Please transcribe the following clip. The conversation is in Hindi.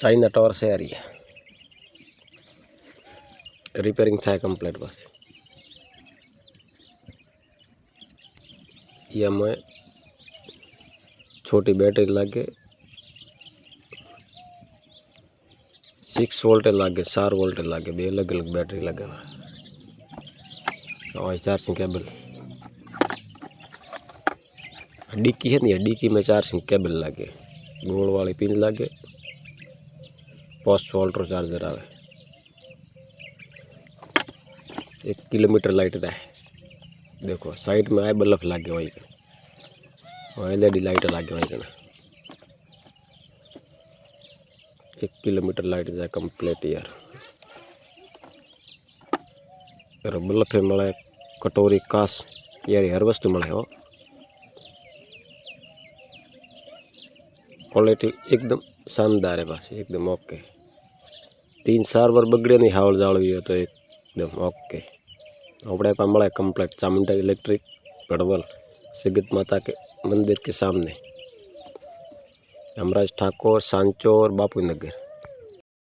चाइना टावर से आ रही है रिपेयरिंग था कंप्लीट बस ये में छोटी बैटरी लागे 6 वोल्ट लागे 4 वोल्ट लागे बे अलग अलग बैटरी लगे और चार्जिंग केबल डिक्की है नहीं डिक्की में चार्जिंग केबल लागे गोल वाली पिन लागे पोस्ट वोल्ट चार्जर आवे 1 किलोमीटर लाइट है। देखो साइड में आए बल्ब लागे वही और एलईडी लाइट लागे वही 1 किलोमीटर लाइट जाए कंप्लीट यार बल्ब मिले कटोरी कास यार हर वस्तु मिले हो क्वालिटी एकदम शानदार है बस एकदम ओके 3-4 बार बगड़े नहीं हावल जाळवी हो तो एकदम ओके अपने पर मिले कंप्लीट चामुंडा इलेक्ट्रिक गढ़वल सिगत माता के मंदिर के सामने हमराज ठाकुर सांचौर बापू नगर।